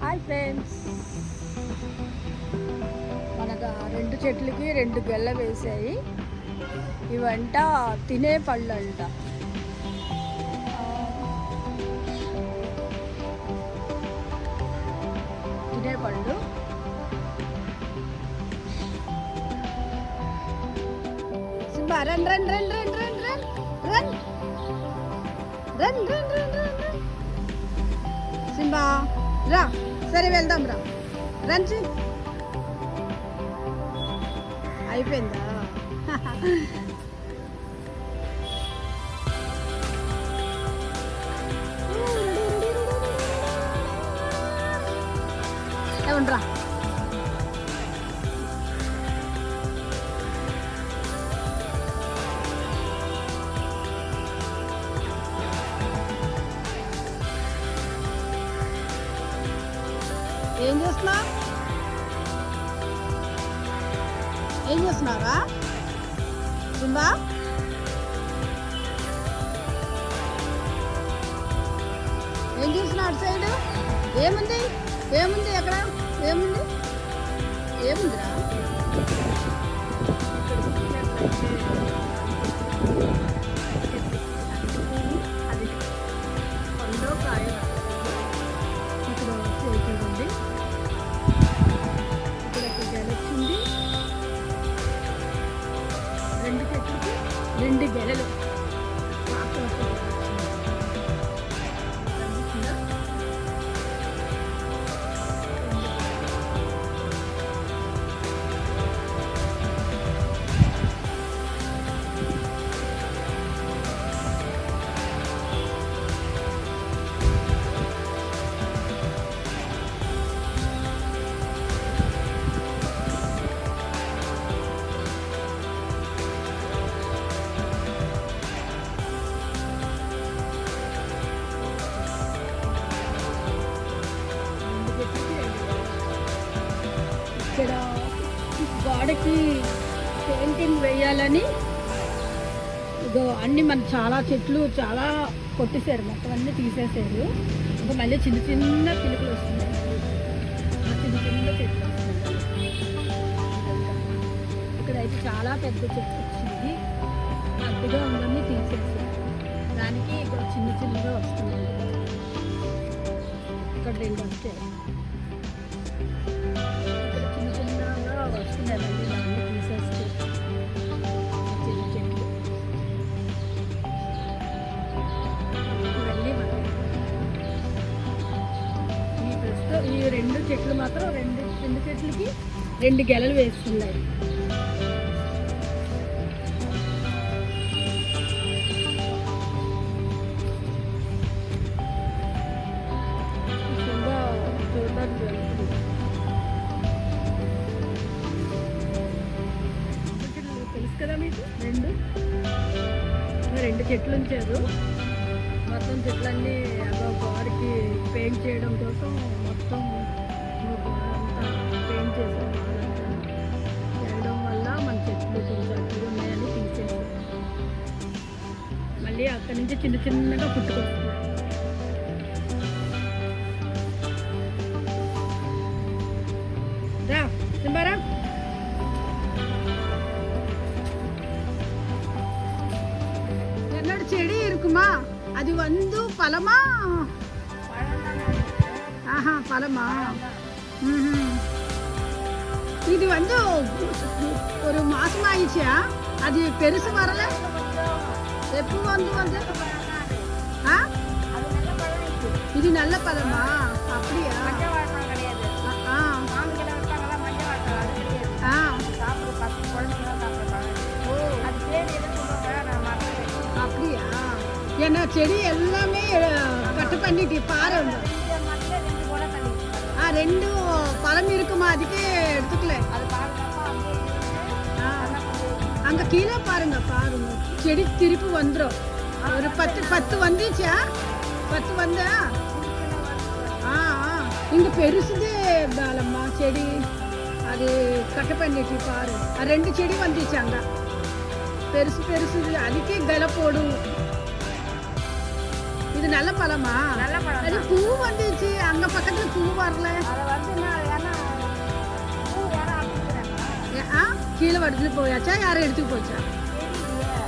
Hi friends, మనకు రెండు చెట్లకి రెండు గెల్ల వేసాయి. ఇవంట తినే పళ్ళు అంట. తినే పళ్ళు. Simba run run run run run run run run run run run. Simba రా, సరే వెళ్దాం రా. రంచి అయిపోయిందా? ఏమండ్రా, ఏం చేస్తున్నావు? ఏం చేస్తున్నావా సింబా? ఏం చేస్తున్నావు అటు సైడ్? ఏముంది ఏముంది అక్కడ? ఏముంది ఏముందిరా? అది పండు కాయ. ఇక్కడ చూడండి, ఇక్కడ ఒక గెల వచ్చింది. రెండు చెట్లకి రెండు గెలలు. ఇక్కడ గోడకి పెయింటింగ్ వేయాలని ఇగో అన్ని మన చాలా చెట్లు చాలా కొట్టేశారు, మొత్తం అన్నీ తీసేసారు. ఇంకా మళ్ళీ చిన్న చిన్న పిలుపులు వస్తున్నాయి. చిన్న చిన్న చెట్లు వస్తున్నాయి. ఇక్కడైతే చాలా పెద్ద చెట్టు వచ్చింది, పెద్దగా ఉందని తీసేసారు. దానికి ఇక్కడ చిన్న చిన్నగా వస్తున్నాయి. ఇక్కడ రెండు వస్తాయి. ఈ రెండు చెట్లు మాత్రం రెండు చెట్లకి రెండు గెలలు వేస్తున్నాయి. తెలుసు కదా మీకు, రెండు చెట్లు ఉంచారు. మొత్తం చెట్లన్నీ గోడకి పెయింట్ చేయడం కోసం మొత్తం అంతా పెయింట్ చేయడం వల్ల మన చెట్లు కొంచెం ఉన్నాయని తీసేసి మళ్ళీ అక్కడి నుంచి చిన్న చిన్నగా పుట్టుకొస్తున్నాయి. రా సింబారా, என்னோட செடி இருக்குமா? அது வந்து பழமா? ஆஹா, பழமா? இது வந்து ஒரு மாசம் ஆயிடுச்சா? அது பெருசு வரல? எப்போ வந்து இது நல்ல பழமா? அப்படியா? அப்படியா? ஏன்னா செடி எல்லாமே கட் பண்ணிட்டு பாரு. ரெண்டு பழம் இருக்குமா? அதுக்கே எடுத்துக்கல. அங்க கீழே பாருங்க செடி திருப்பி வந்துடும். ஒரு 10 வந்துச்சா? 10 வந்தா? இங்க பெருசுதே பாலம்மா செடி. அது கட் பண்ணிட்டு பாரு. ரெண்டு செடி வந்துச்சு அங்க பெருசு பெருசு. அதுக்கே கலை போடும். இது நல்ல பழமா? நல்ல பழம். அது பூ வந்துச்சு. அங்க பக்கத்துல பூ வரல. அதை வந்து நான் ஏன்னா பூ யாரும் அனுப்பிக்கிறாங்க. கீழே வடிஞ்சு போயாச்சா? யாரும் எடுத்துட்டு போச்சா? தெரியலையே.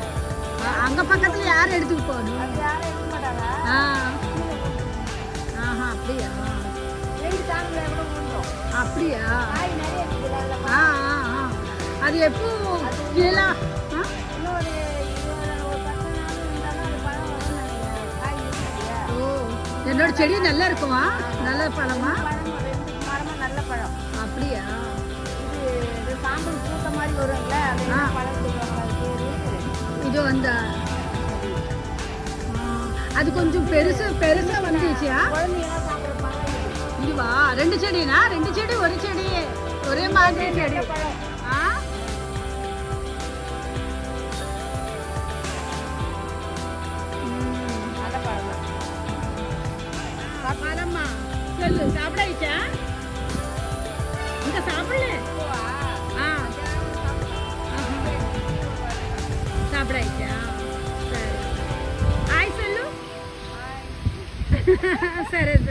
அங்க பக்கத்துல யாரும் எடுத்துட்டு போகணும்? அது யாரும் எடுக்க மாட்டாங்க. ஆஹா, அப்படியா? வெயில் தாங்கல கூட விழுந்தோம். அப்படியா? காய் நிறைய இருக்குல்ல அதில். அது எப்போ கீழே? இன்னும் ஒரு 10 நாள் இருந்தாலும் அது பழம் வரும்னு நினைக்கிறேன். காய் இருக்குல்லையா? ஓ, என்னோட செடி நல்லா இருக்குமா? நல்ல பழமா? பழம் 2 மரமும் நல்ல பழம். அப்படியா? இது சாம்பல் பூத்த மாதிரி வரும்ல, அது என்ன பழம் சொல்லுவாங்க அது பேரு? இது வந்து அது கொஞ்சம் பெருசா வந்துச்சியா? குழந்தைங்களாம் சாப்பிட்ற பழம் இது. இதுவா? 2 செடினா? 2 செடி ஒரு செடி ஒரே மாதிரி செடி. பழம். நல்ல பழம் தான். பழமா? சொல்லு, சாப்பிடாயிச்சா? இங்க சாப்பிடல. சாப்பிடாயிச்சா? சரி. ஹாய் சொல்லு. சரி சரி.